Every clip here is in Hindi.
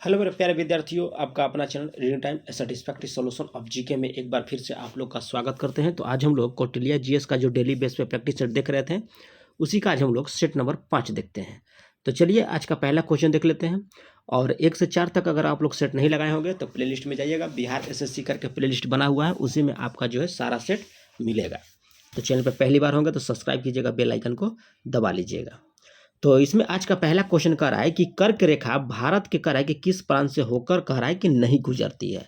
हेलो मेरे प्यारे विद्यार्थियों, आपका अपना channel reading time satisfactory solution of GK में एक बार फिर से आप लोग का स्वागत करते हैं। तो आज हम लोग कौटिल्य जीएस का जो डेली बेस पे प्रैक्टिस सेट देख रहे थे, उसी का आज हम लोग सेट नंबर 5 देखते हैं। तो चलिए आज का पहला क्वेश्चन देख लेते हैं। और 1 से 4 तक अगर आप लोग सेट नहीं लगाए होंगे तो प्लेलिस्ट में जाइएगा, बिहार एसएससी करके प्लेलिस्ट बना हुआ है, उसी में आपका जो है सारा सेट मिलेगा। तो चैनल पर पहली बार होंगे तो सब्सक्राइब कीजिएगा, बेल आइकन को दबा लीजिएगा। तो इसमें आज का पहला क्वेश्चन कह रहा है कि कर्क रेखा भारत के कह रहा है कि किस प्रांत से होकर कह रहा है कि नहीं गुजरती है।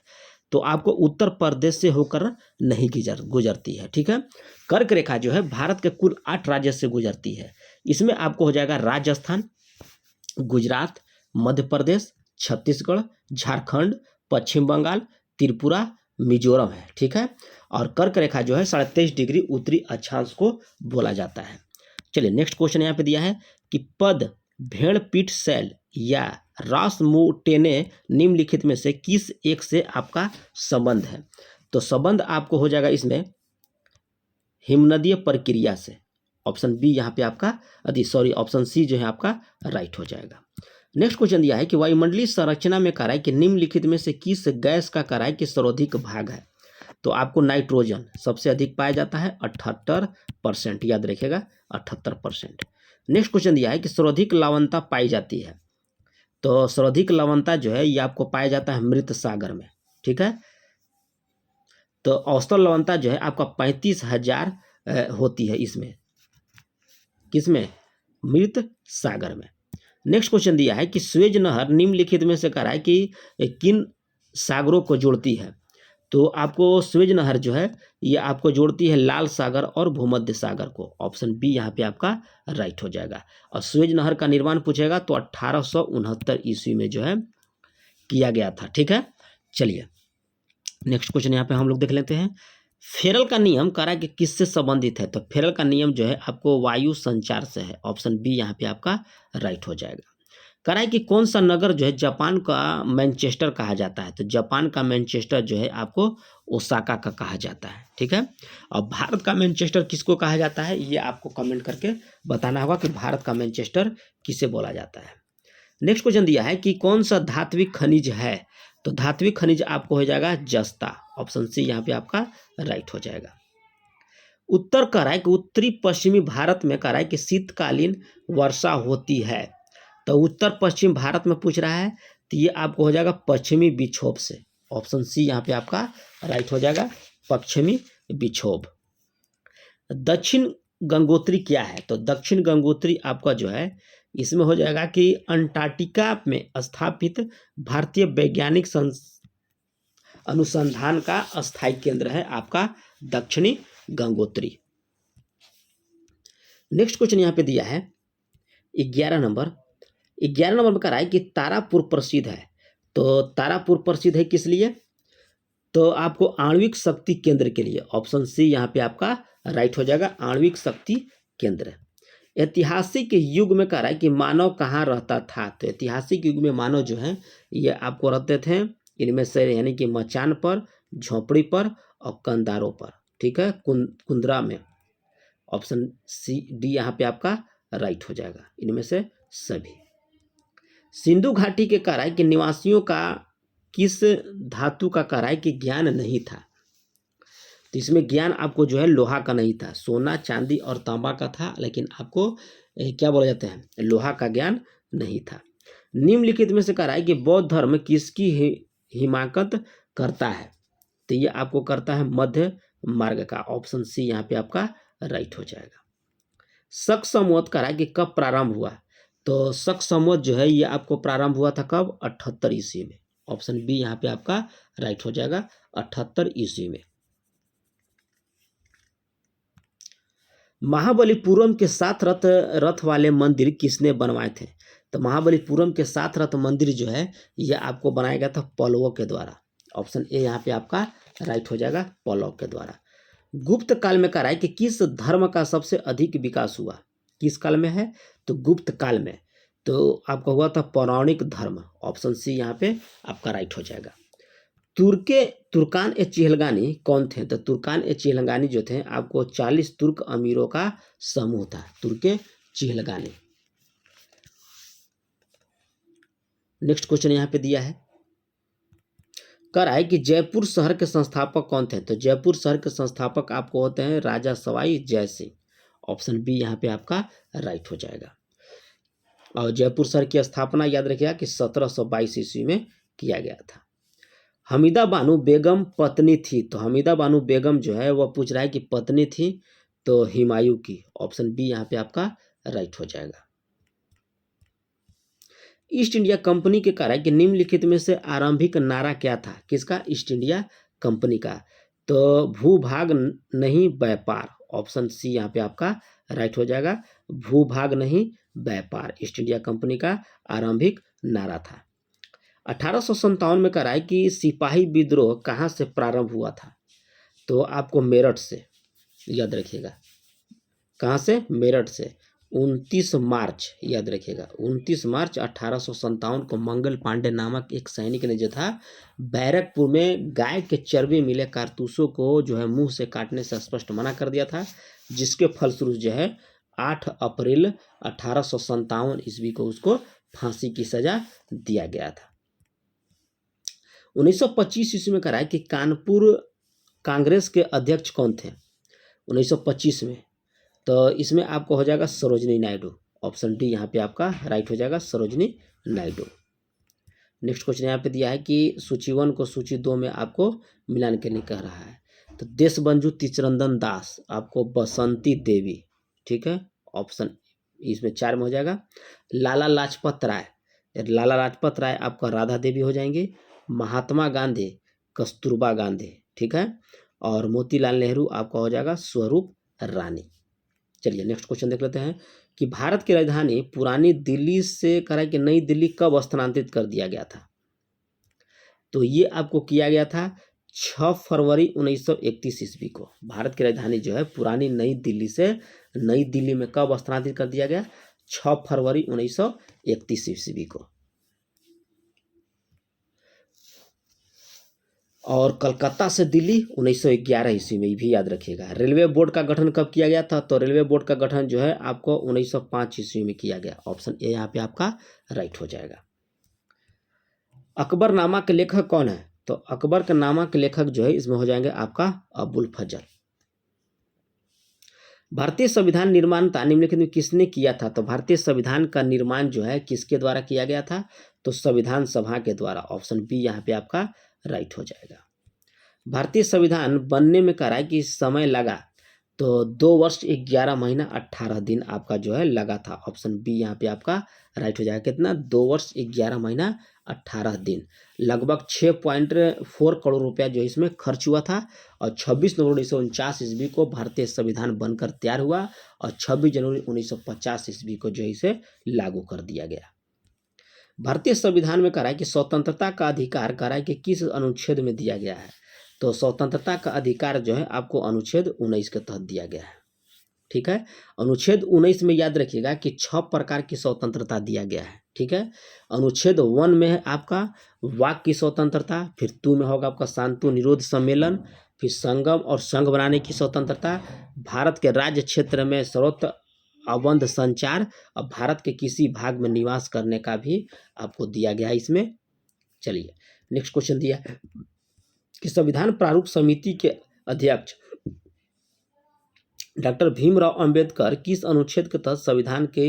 तो आपको उत्तर प्रदेश से होकर नहीं गुजरती है। ठीक है, कर्क रेखा जो है भारत के कुल 8 राज्य से गुजरती है। इसमें आपको हो जाएगा राजस्थान, गुजरात, मध्य प्रदेश, छत्तीसगढ़, झारखंड, पश्चिम बंगाल, त्रिपुरा, मिजोरम है। ठीक है, और कर्क रेखा जो है 23.5 डिग्री उत्तरी अक्षांश को बोला जाता है। चलिए नेक्स्ट क्वेश्चन यहाँ पे दिया है कि पद, भेड़ पीठ शैल या रासमुटेने निम्नलिखित में से किस एक से आपका संबंध है। तो संबंध आपको हो जाएगा इसमें हिमनदीय प्रक्रिया से। ऑप्शन बी यहाँ पे आपका ऑप्शन सी जो है आपका राइट हो जाएगा। नेक्स्ट क्वेश्चन दिया है कि वायुमंडलीय संरचना में कह रहा है कि निम्नलिखित में से किस गैस का कह रहा है कि सर्वाधिक भाग है। तो आपको नाइट्रोजन सबसे अधिक पाया जाता है 78%, याद रखिएगा 78%। नेक्स्ट क्वेश्चन दिया है कि सर्वाधिक लवणता पाई जाती है। तो सर्वाधिक लवणता जो है ये आपको पाया जाता है मृत सागर में। ठीक है, तो औसतन लवणता जो है आपका 35,000 होती है इसमें, किसमें, मृत सागर में। नेक्स्ट क्वेश्चन दिया है कि स्वेज नहर निम्नलिखित में से कह रहा है कि किन सागरों को जोड़ती है। तो आपको स्वेज नहर जो है ये आपको जोड़ती है लाल सागर और भूमध्य सागर को। ऑप्शन बी यहाँ पे आपका राइट हो जाएगा। और स्वेज नहर का निर्माण पूछेगा तो 1869 ईस्वी में जो है किया गया था। ठीक है, चलिए नेक्स्ट क्वेश्चन यहाँ पे हम लोग देख लेते हैं। फेरल का नियम कह रहा है कि किससे संबंधित है। तो फेरल का नियम जो है आपको वायु संचार से है। ऑप्शन बी यहाँ पे आपका राइट हो जाएगा। कह रहा है कि कौन सा नगर जो है जापान का मैनचेस्टर कहा जाता है। तो जापान का मैनचेस्टर जो है आपको ओसाका का कहा जाता है। ठीक है, और भारत का मैनचेस्टर किसको कहा जाता है ये आपको कमेंट करके बताना होगा कि भारत का मैनचेस्टर किसे बोला जाता है। नेक्स्ट क्वेश्चन दिया है कि कौन सा धात्विक खनिज है। तो धात्विक खनिज आपको हो जाएगा जस्ता। ऑप्शन सी यहाँ पे आपका राइट हो जाएगा। उत्तर कह रहा है कि उत्तरी पश्चिमी भारत में कह रहा है कि शीतकालीन वर्षा होती है। तो उत्तर पश्चिम भारत में पूछ रहा है तो ये आपको हो जाएगा पश्चिमी विक्षोभ से। ऑप्शन सी यहाँ पे आपका राइट हो जाएगा, पश्चिमी विक्षोभ। दक्षिण गंगोत्री क्या है। तो दक्षिण गंगोत्री आपका जो है इसमें हो जाएगा कि अंटार्कटिका में स्थापित भारतीय वैज्ञानिक अनुसंधान का अस्थायी केंद्र है आपका दक्षिणी गंगोत्री। नेक्स्ट क्वेश्चन यहाँ पे दिया है 11 नंबर में कह रहा है कि तारापुर प्रसिद्ध है। तो तारापुर प्रसिद्ध है किस लिए। तो आपको आणविक शक्ति केंद्र के लिए। ऑप्शन सी यहाँ पे आपका राइट हो जाएगा, आणविक शक्ति केंद्र। ऐतिहासिक युग में कह रहा है कि मानव कहाँ रहता था। तो ऐतिहासिक युग में मानव जो है ये आपको रहते थे इनमें से यानी कि मचान पर, झोपड़ी पर और कंदारों पर। ठीक है, कुंदरा में। ऑप्शन सी डी यहाँ पे आपका राइट हो जाएगा, इनमें से सभी। सिंधु घाटी के कह रहा है कि निवासियों का किस धातु का कह रहा है कि ज्ञान नहीं था। तो इसमें ज्ञान आपको जो है लोहा का नहीं था, सोना चांदी और तांबा का था, लेकिन आपको क्या बोला जाता है, लोहा का ज्ञान नहीं था। निम्नलिखित में से कह रहा है कि बौद्ध धर्म किसकी हिमाकत करता है। तो ये आपको करता है मध्य मार्ग का। ऑप्शन सी यहाँ पे आपका राइट हो जाएगा। शक संवत कह रहा है कि कब प्रारंभ हुआ। तो शक संवत जो है ये आपको प्रारंभ हुआ था कब, 78 ईस्वी में। ऑप्शन बी यहाँ पे आपका राइट हो जाएगा, 78 ईस्वी में। महाबलीपुरम के 7 रथ वाले मंदिर किसने बनवाए थे। तो महाबलीपुरम के 7 रथ मंदिर जो है यह आपको बनाया गया था पल्लवों के द्वारा। ऑप्शन ए यहाँ पे आपका राइट हो जाएगा, पल्लव के द्वारा। गुप्त काल में कह रहा है कि किस धर्म का सबसे अधिक विकास हुआ। किस काल में है, तो गुप्त काल में। तो आपका हुआ था पौराणिक धर्म। ऑप्शन सी यहाँ पे आपका राइट हो जाएगा। तुर्कान ए चिहलगानी कौन थे। तो तुर्कान ए चिहलगानी जो थे आपको 40 तुर्क अमीरों का समूह था, तुर्के चिहलगानी। नेक्स्ट क्वेश्चन यहाँ पे दिया है, कर है कि जयपुर शहर के संस्थापक कौन थे? तो जयपुर शहर के संस्थापक आपको होते हैं राजा सवाई जय सिंह। ऑप्शन बी यहाँ पे आपका राइट हो जाएगा। और जयपुर शहर की स्थापना याद रखिएगा कि 1722 ईस्वी में किया गया था। हमीदा बानो बेगम पत्नी थी, तो हमीदा बानो बेगम जो है वह पूछ रहा है कि पत्नी थी तो हुमायूं की। ऑप्शन बी यहाँ पे आपका राइट हो जाएगा। ईस्ट इंडिया कंपनी के कार्य कि निम्नलिखित में से आरंभिक नारा क्या था? किसका? ईस्ट इंडिया कंपनी का। तो भूभाग नहीं व्यापार। ऑप्शन सी यहाँ पे आपका राइट हो जाएगा। भूभाग नहीं व्यापार ईस्ट इंडिया कंपनी का आरंभिक नारा था। 1857 में कराए कि सिपाही विद्रोह कहाँ से प्रारंभ हुआ था? तो आपको मेरठ से याद रखिएगा। कहाँ से? मेरठ से। 29 मार्च याद रखिएगा, 29 मार्च 1857 को मंगल पांडे नामक एक सैनिक ने जो था बैरकपुर में गाय के चर्बी मिले कारतूसों को जो है मुंह से काटने से स्पष्ट मना कर दिया था, जिसके फलस्वरूप जो है 8 अप्रैल 1857 ईस्वी को उसको फांसी की सजा दिया गया था। 1925 ईस्वी में कराया कि कानपुर कांग्रेस के अध्यक्ष कौन थे? 1925 में, तो इसमें आपको हो जाएगा सरोजनी नायडू। ऑप्शन डी यहाँ पे आपका राइट हो जाएगा, सरोजनी नायडू। नेक्स्ट क्वेश्चन यहाँ पे दिया है कि सूची 1 को सूची 2 में आपको मिलान के लिए कह रहा है। तो देशबंधु तिचरंदन दास आपको बसंती देवी, ठीक है, ऑप्शन इसमें 4 में हो जाएगा। लाला लाजपत राय, लाला लाजपत राय आपका राधा देवी हो जाएंगे। महात्मा गांधी कस्तूरबा गांधी, ठीक है, और मोतीलाल नेहरू आपका हो जाएगा स्वरूप रानी। चलिए नेक्स्ट क्वेश्चन देख लेते हैं कि भारत की राजधानी पुरानी दिल्ली से करा कि नई दिल्ली कब स्थानांतरित कर दिया गया था? तो ये आपको किया गया था 6 फरवरी 1931 ईस्वी को। भारत की राजधानी जो है पुरानी नई दिल्ली से नई दिल्ली में कब स्थानांतरित कर दिया गया? 6 फरवरी 1931 ईस्वी को। और कलकत्ता से दिल्ली 1911 ईस्वी में, भी याद रखिएगा। रेलवे बोर्ड का गठन कब किया गया था? तो रेलवे बोर्ड का गठन जो है आपको 1905 ईस्वी में किया गया। ऑप्शन ए यहाँ पे आपका राइट हो जाएगा। अकबरनामा के लेखक कौन है? तो अकबर का नामा के लेखक जो है इसमें हो जाएंगे आपका अबुल फजल। भारतीय संविधान निर्माण निम्नलिखित में किसने किया था? तो भारतीय संविधान का निर्माण जो है किसके द्वारा किया गया था? तो संविधान सभा के द्वारा। ऑप्शन बी यहाँ पे आपका राइट हो जाएगा। भारतीय संविधान बनने में करा कि समय लगा, तो 2 वर्ष 11 महीना 18 दिन आपका जो है लगा था। ऑप्शन बी यहाँ पे आपका राइट हो जाएगा। कितना? 2 वर्ष 11 महीना 18 दिन। लगभग 6.4 करोड़ रुपया जो इसमें खर्च हुआ था। और 26 नवंबर 1949 ईस्वी को भारतीय संविधान बनकर तैयार हुआ और 26 जनवरी 1950 ईस्वी को जो इसे लागू कर दिया गया। भारतीय संविधान में कहा है कि स्वतंत्रता का अधिकार कहा है कि किस अनुच्छेद में दिया गया है? तो स्वतंत्रता का अधिकार जो है आपको अनुच्छेद 19 के तहत दिया गया है, ठीक है। अनुच्छेद 19 में याद रखिएगा कि 6 प्रकार की स्वतंत्रता दिया गया है, ठीक है। अनुच्छेद 1 में है आपका वाक की स्वतंत्रता, फिर 2 में होगा आपका शांति निरोध सम्मेलन, फिर संगम और संघ बनाने की स्वतंत्रता, भारत के राज्य क्षेत्र में सर्वत्र अबंध संचार और भारत के किसी भाग में निवास करने का भी आपको दिया गया है इसमें। चलिए नेक्स्ट क्वेश्चन दिया है कि संविधान प्रारूप समिति के अध्यक्ष डॉक्टर भीमराव अंबेडकर किस अनुच्छेद के तहत संविधान के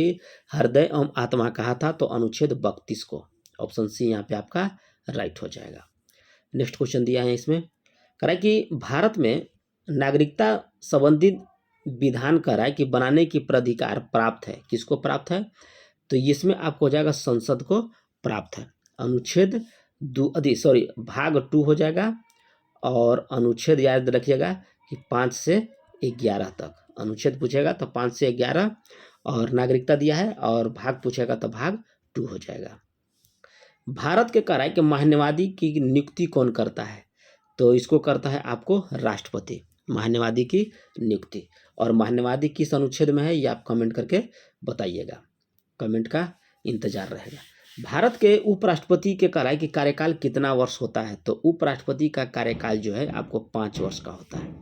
हृदय एवं आत्मा कहा था? तो अनुच्छेद 32 को। ऑप्शन सी यहाँ पे आपका राइट हो जाएगा। नेक्स्ट क्वेश्चन दिया है इसमें कह रहा है कि भारत में नागरिकता संबंधित विधान कह रहा है कि बनाने की प्राधिकार प्राप्त है, किसको प्राप्त है? तो इसमें आपको हो जाएगा संसद को प्राप्त है। अनुच्छेद भाग 2 हो जाएगा और अनुच्छेद याद रखिएगा कि 5 से 11 तक अनुच्छेद पूछेगा तो 5 से 11 और नागरिकता दिया है, और भाग पूछेगा तो भाग 2 हो जाएगा। भारत के करार के महान्यवादी की नियुक्ति कौन करता है? तो इसको करता है आपको राष्ट्रपति, महान्यवादी की नियुक्ति। और महान्यवादी किस अनुच्छेद में है ये आप कमेंट करके बताइएगा, कमेंट का इंतजार रहेगा। भारत के उपराष्ट्रपति के करार की कार्यकाल कितना वर्ष होता है? तो उपराष्ट्रपति का कार्यकाल जो है आपको 5 वर्ष का होता है,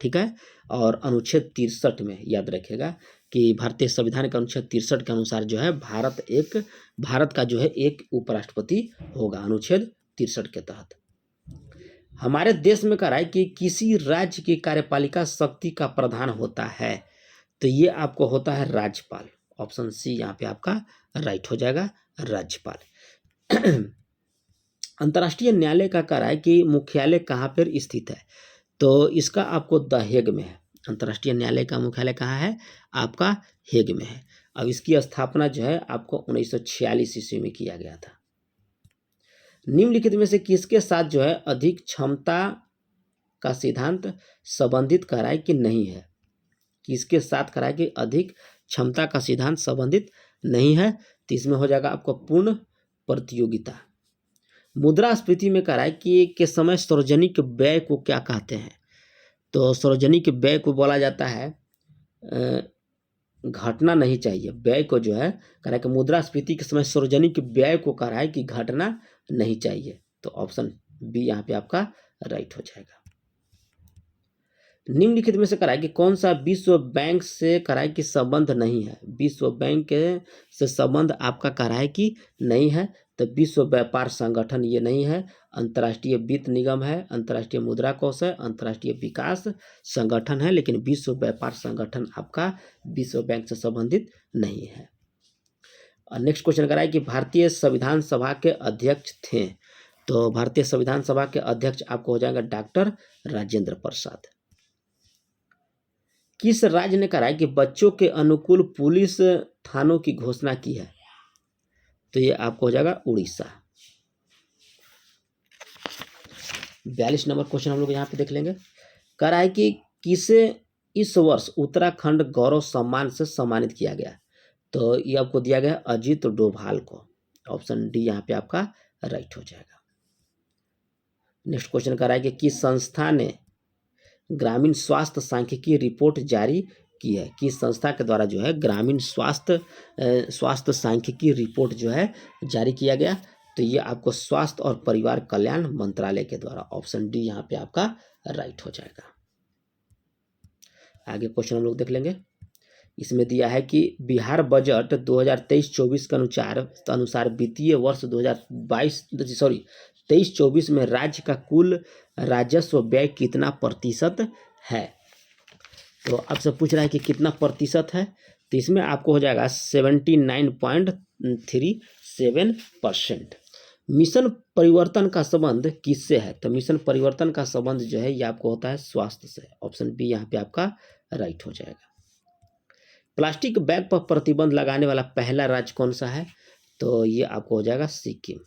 ठीक है। और अनुच्छेद 63 में याद रखिएगा कि भारतीय संविधान के अनुच्छेद 63 के अनुसार जो है भारत का जो है एक उपराष्ट्रपति होगा, अनुच्छेद 63 के तहत। हमारे देश में कह रहा है कि किसी राज्य की कार्यपालिका शक्ति का प्रधान होता है, तो ये आपको होता है राज्यपाल। ऑप्शन सी यहाँ पे आपका राइट हो जाएगा, राज्यपाल। अंतर्राष्ट्रीय न्यायालय का कह रहा है कि मुख्यालय कहाँ पर स्थित है, तो इसका आपको द हेग में है। अंतर्राष्ट्रीय न्यायालय का मुख्यालय कहाँ है, आपका हेग में है। अब इसकी स्थापना जो है आपको 1946 ईस्वी में किया गया था। निम्नलिखित में से किसके साथ जो है अधिक क्षमता का सिद्धांत संबंधित कह रहा है कि नहीं है, किसके साथ कह रहा है कि अधिक क्षमता का सिद्धांत संबंधित नहीं है, तो इसमें हो जाएगा आपको पूर्ण प्रतियोगिता। मुद्रास्फीति में कह रहा है कि के समय सार्वजनिक व्यय को क्या कहते हैं, तो सार्वजनिक व्यय को बोला जाता है घटना नहीं चाहिए, व्यय को जो है कह रहा है कि मुद्रास्फीति के समय सार्वजनिक व्यय को कह रहा है कि घटना नहीं चाहिए, तो ऑप्शन बी यहाँ पे आपका राइट हो जाएगा। निम्नलिखित में से कह रहा है कि कौन सा विश्व बैंक से कह रहा है कि संबंध नहीं है, विश्व बैंक से संबंध आपका कह रहा है कि नहीं है, तो विश्व व्यापार संगठन ये नहीं है, अंतर्राष्ट्रीय वित्त निगम है, अंतर्राष्ट्रीय मुद्रा कोष है, अंतर्राष्ट्रीय विकास संगठन है, लेकिन विश्व व्यापार संगठन आपका विश्व बैंक से संबंधित नहीं है। और नेक्स्ट क्वेश्चन कर रहा है कि भारतीय संविधान सभा के अध्यक्ष थे, तो भारतीय संविधान सभा के अध्यक्ष आपको हो जाएगा डॉक्टर राजेंद्र प्रसाद। किस राज्य ने कहा है कि बच्चों के अनुकूल पुलिस थानों की घोषणा की है, तो ये आपको हो जाएगा उड़ीसा। 42 नंबर क्वेश्चन हम लोग यहाँ पे देख लेंगे। कह रहा है कि किसे इस वर्ष उत्तराखंड गौरव सम्मान से सम्मानित किया गया, तो ये आपको दिया गया अजीत डोभाल को, ऑप्शन डी यहाँ पे आपका राइट हो जाएगा। नेक्स्ट क्वेश्चन कह रहा है कि किस संस्था ने ग्रामीण स्वास्थ्य सांख्यिकी रिपोर्ट जारी की है, किस संस्था के द्वारा जो है ग्रामीण स्वास्थ्य सांख्यिकी रिपोर्ट जो है जारी किया गया, तो ये आपको स्वास्थ्य और परिवार कल्याण मंत्रालय के द्वारा, ऑप्शन डी यहाँ पे आपका राइट हो जाएगा। आगे क्वेश्चन हम लोग देख लेंगे। इसमें दिया है कि बिहार बजट 2023-24 के अनुसार वित्तीय वर्ष 23-24 में राज्य का कुल राजस्व व्यय कितना प्रतिशत है, तो आपसे पूछ रहा है कि कितना प्रतिशत है, तो इसमें आपको हो जाएगा 79.37%। मिशन परिवर्तन का संबंध किससे है, तो मिशन परिवर्तन का संबंध जो है ये आपको होता है स्वास्थ्य से, ऑप्शन बी यहाँ पे आपका राइट हो जाएगा। प्लास्टिक बैग पर प्रतिबंध लगाने वाला पहला राज्य कौन सा है, तो ये आपको हो जाएगा सिक्किम।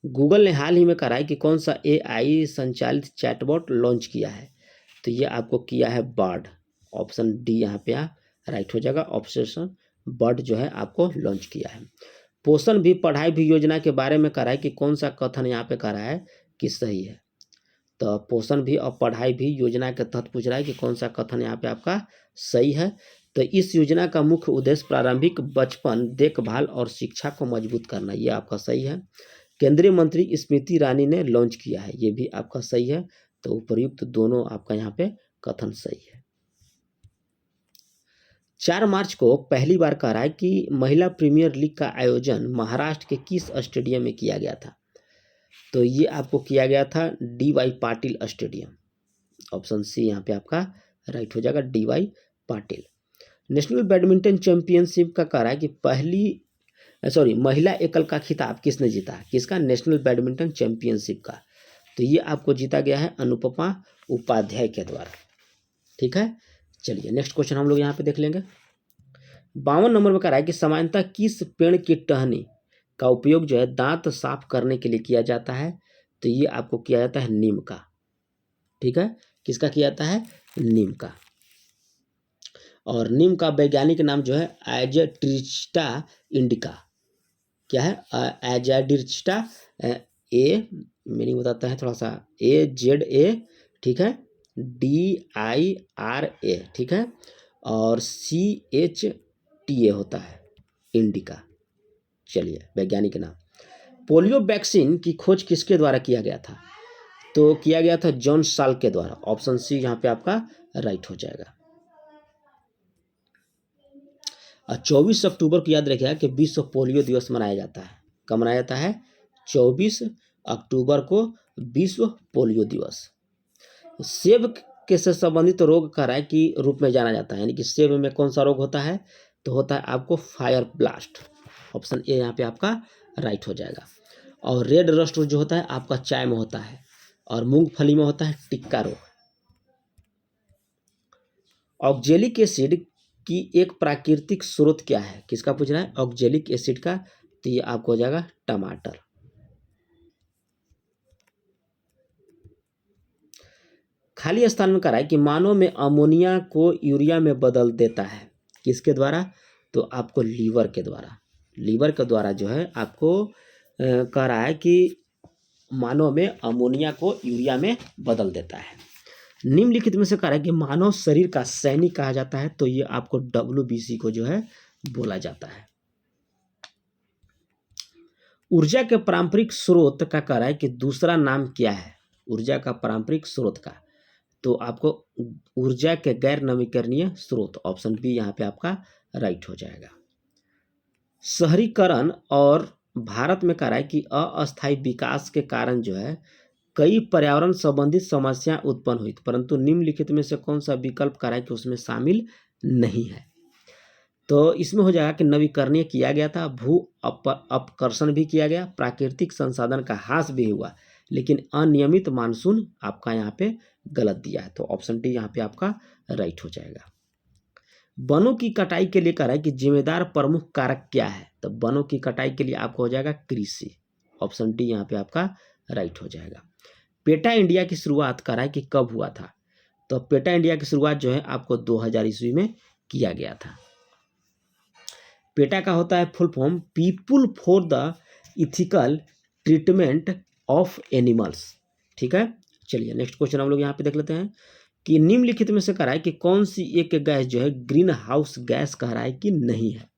गूगल ने हाल ही में कहा है कि कौन सा AI संचालित चैटबॉट लॉन्च किया है, तो ये आपको किया है बर्ड, ऑप्शन डी यहाँ पे राइट हो जाएगा, ऑप्शन बर्ड जो है आपको लॉन्च किया है। पोषण भी पढ़ाई भी योजना के बारे में कह रहा है कि कौन सा कथन यहाँ पे कह रहा है कि सही है, तो पोषण भी और पढ़ाई भी योजना के तहत पूछ रहा है कि कौन सा कथन यहाँ पे आपका सही है, तो इस योजना का मुख्य उद्देश्य प्रारंभिक बचपन देखभाल और शिक्षा को मजबूत करना, ये आपका सही है। केंद्रीय मंत्री स्मृति ईरानी ने लॉन्च किया है, ये भी आपका सही है, तो उपयुक्त दोनों आपका यहाँ पे कथन सही है। 4 मार्च को पहली बार कह रहा है कि महिला प्रीमियर लीग का आयोजन महाराष्ट्र के किस स्टेडियम में किया गया था, तो ये आपको किया गया था DY Patil stadium, option C यहाँ पे आपका राइट हो जाएगा, DY Patil. National badminton championship का कह रहा है कि महिला एकल का खिताब किसने जीता, किसका, नेशनल बैडमिंटन चैंपियनशिप का, तो ये आपको जीता गया है अनुपमा उपाध्याय के द्वारा, ठीक है। चलिए नेक्स्ट क्वेश्चन हम लोग यहाँ पे देख लेंगे। 52 नंबर में कह रहा है कि सामान्यतः किस पेड़ की टहनी का उपयोग जो है दांत साफ करने के लिए किया जाता है, तो ये आपको किया जाता है नीम का, ठीक है, किसका किया जाता है, नीम का। और नीम का वैज्ञानिक नाम जो है एजाडिर्चिटा इंडिका, क्या है, एजाडिर्चिटा, मीनिंग बताता है थोड़ा सा, AZA, ठीक है, DIRA, ठीक है, और CHTA होता है इंडिका। चलिए वैज्ञानिक नाम। पोलियो वैक्सीन की खोज किसके द्वारा किया गया था, तो किया गया था जॉन साल्क के द्वारा। ऑप्शन सी यहाँ पे आपका राइट हो जाएगा। और 24 अक्टूबर को याद रखिएगा कि विश्व पोलियो दिवस मनाया जाता है। कब मनाया जाता है? 24 अक्टूबर को विश्व पोलियो दिवस। सेब के से संबंधित रोग का राय की रूप में जाना जाता है, यानी कि सेब में कौन सा रोग होता है? तो होता है आपको फायर ब्लास्ट। ऑप्शन ए यहाँ पे आपका राइट हो जाएगा। और रेड रस्ट जो होता है आपका चाय में होता है, और मूंगफली में होता है टिक्का रोग। ऑक्जेलिक एसिड की एक प्राकृतिक स्रोत क्या है? किसका पूछ रहा है? ऑक्जेलिक एसिड का। तो ये आपको हो जाएगा टमाटर। खाली स्थान में करा है कि मानव में अमोनिया को यूरिया में बदल देता है। किसके द्वारा? तो आपको लीवर के द्वारा। लीवर के द्वारा जो है आपको कह रहा है कि मानव में अमोनिया को यूरिया में बदल देता है। निम्नलिखित में से कह रहा है कि मानव शरीर का सैनिक कहा जाता है। तो ये आपको WBC को जो है बोला जाता है। ऊर्जा के पारंपरिक स्रोत का कह रहा है कि दूसरा नाम क्या है? ऊर्जा का पारंपरिक स्रोत का। तो आपको ऊर्जा के गैर नवीकरणीय स्रोत। ऑप्शन बी यहाँ पे आपका राइट हो जाएगा। शहरीकरण और भारत में कह रहा है कि अस्थायी विकास के कारण जो है कई पर्यावरण संबंधित समस्याएं उत्पन्न हुई, परंतु निम्नलिखित में से कौन सा विकल्प कह रहा है कि उसमें शामिल नहीं है? तो इसमें हो जाएगा कि नवीकरणीय किया गया था, भू अपकर्षण भी किया गया, प्राकृतिक संसाधन का ह्रास भी हुआ, लेकिन अनियमित मानसून आपका यहाँ पे गलत दिया है। तो ऑप्शन डी यहाँ पे आपका राइट हो जाएगा। वनों की कटाई के लिए कह रहा है कि जिम्मेदार प्रमुख कारक क्या है? तो वनों की कटाई के लिए आपको हो जाएगा कृषि। ऑप्शन डी यहाँ पे आपका राइट हो जाएगा। पेटा इंडिया की शुरुआत कर रहा है कि कब हुआ था? तो पेटा इंडिया की शुरुआत जो है आपको 2000 ईस्वी में किया गया था। पेटा का होता है full form people for the ethical treatment of animals. ठीक है, चलिए नेक्स्ट क्वेश्चन हम लोग यहाँ पे देख लेते हैं कि निम्नलिखित में से कह रहा है कि कौन सी एक गैस जो है ग्रीन हाउस गैस कह रहा है कि नहीं है?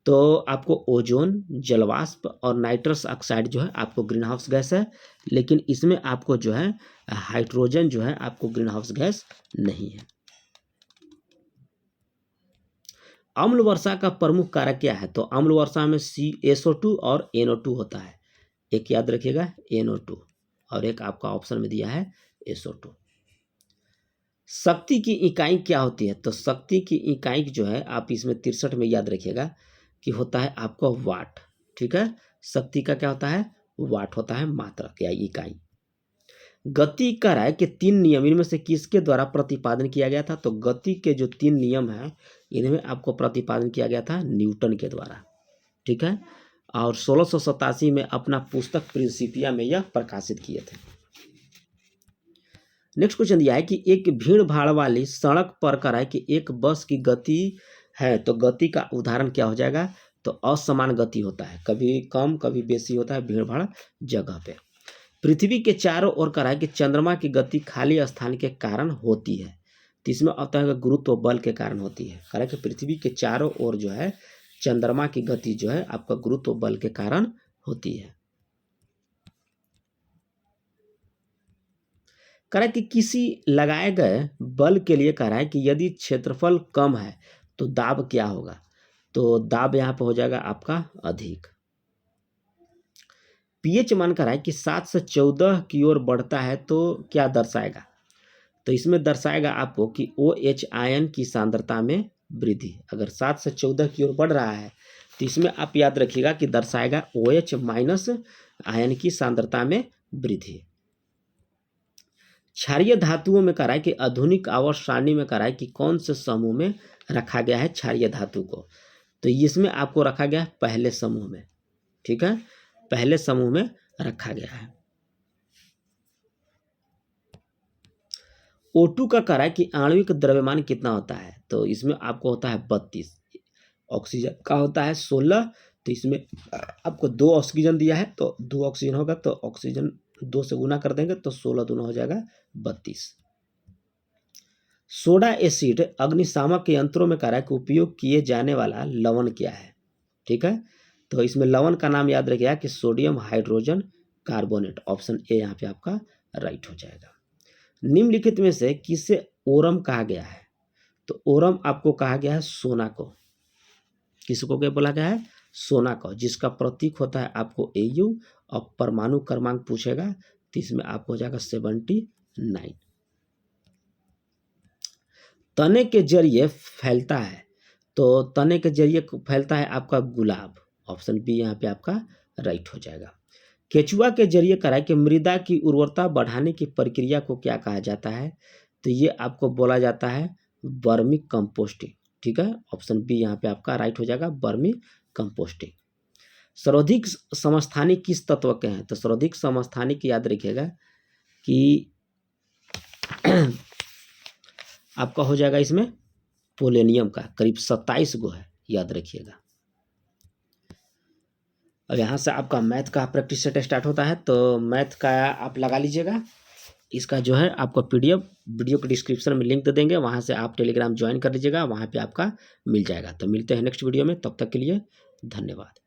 तो आपको ओजोन, जलवाष्प और नाइट्रस ऑक्साइड जो है आपको ग्रीन हाउस गैस है, लेकिन इसमें आपको जो है हाइड्रोजन जो है आपको ग्रीन हाउस गैस नहीं है। अम्ल वर्षा का प्रमुख कारक क्या है? तो अम्ल वर्षा में SO2 और NO2 होता है। एक याद रखिएगा NO2 और एक आपका ऑप्शन में दिया है SO2। शक्ति की इकाई क्या होती है? तो शक्ति की इकाई जो है आप इसमें 63 में याद रखिएगा कि होता है आपका वाट। ठीक है, शक्ति का क्या होता है? वाट होता है मात्रक या इकाई। गति का रहा है कि 3 नियम इनमें से किसके द्वारा प्रतिपादन किया गया था? तो गति के जो 3 नियम हैं इनमें आपको प्रतिपादन किया गया था न्यूटन के द्वारा। ठीक है, और 1687 में अपना पुस्तक प्रिंसिपिया में यह प्रकाशित किए थे। नेक्स्ट क्वेश्चन दिया है कि एक भीड़ भाड़ वाली सड़क पर कर है कि एक बस की गति है, तो गति का उदाहरण क्या हो जाएगा? तो असमान गति होता है, कभी कम कभी बेसी होता है भीड़ भाड़ जगह पे। पृथ्वी के चारों ओर करा है कि चंद्रमा की गति खाली स्थान के कारण होती है। तो इसमें आता है गुरुत्व बल के कारण होती है। करा कि पृथ्वी के चारों ओर जो है चंद्रमा की गति जो है आपका गुरुत्व बल के कारण होती है। कह रहा है कि किसी लगाए गए बल के लिए कह रहा है कि यदि क्षेत्रफल कम है तो दाब क्या होगा? तो दाब यहाँ पे हो जाएगा आपका अधिक। pH मान कर रहा है कि 7 से 14 की ओर बढ़ता है तो क्या दर्शाएगा? तो इसमें दर्शाएगा आपको कि OH आयन की सांद्रता में वृद्धि। अगर 7 से 14 की ओर बढ़ रहा है तो इसमें आप याद रखिएगा कि दर्शाएगा OH माइनस आयन की सांद्रता में वृद्धि। क्षारीय धातुओं में कह रहा है कि आधुनिक आवर्त सारणी में कह रहा है कि कौन से समूह में रखा गया है क्षारीय धातु को? तो इसमें आपको रखा गया है पहले समूह में। ठीक है, पहले समूह में रखा गया है। O2 का कह रहा है कि आणविक द्रव्यमान कितना होता है? तो इसमें आपको होता है 32। ऑक्सीजन का होता है 16। तो इसमें आपको 2 ऑक्सीजन दिया है तो 2 ऑक्सीजन होगा, तो ऑक्सीजन 2 से गुना कर देंगे तो 16 दूना हो जाएगा 32। सोडा एसिड अग्निशामक यंत्रों में कह रहा है कि उपयोग किए जाने वाला लवण क्या है? ठीक है, तो इसमें लवण का नाम याद रखिएगा कि sodium hydrogen carbonate. Option A यहाँ पे आपका राइट हो जाएगा। निम्नलिखित में से किसे ओरम कहा गया है? तो ओरम आपको कहा गया है सोना को। किसको क्या बोला गया है? सोना को, जिसका प्रतीक होता है आपको Au और परमाणु क्रमांक पूछेगा तो इसमें आपको हो जाएगा 79। तने के जरिए फैलता है, तो तने के जरिए फैलता है आपका गुलाब। ऑप्शन बी यहाँ पे आपका राइट हो जाएगा। केचुआ के जरिए कराई कि मृदा की उर्वरता बढ़ाने की प्रक्रिया को क्या कहा जाता है? तो ये आपको बोला जाता है वर्मी कंपोस्टिंग। ठीक है, ऑप्शन बी यहाँ पे आपका राइट हो जाएगा, वर्मी कंपोस्टिंग। सर्वाधिक समस्थानिक किस तत्व के हैं? तो सर्वाधिक समस्थानिक याद रखिएगा कि आपका हो जाएगा इसमें पोलेनियम का, करीब 27 गो है, याद रखिएगा। अब यहाँ से आपका मैथ का प्रैक्टिस सेट स्टार्ट होता है, तो मैथ का आप लगा लीजिएगा। इसका जो है आपको पीडीएफ वीडियो के डिस्क्रिप्शन में लिंक दे देंगे, वहाँ से आप टेलीग्राम ज्वाइन कर लीजिएगा, वहाँ पे आपका मिल जाएगा। तो मिलते हैं नेक्स्ट वीडियो में, तब तक के लिए धन्यवाद।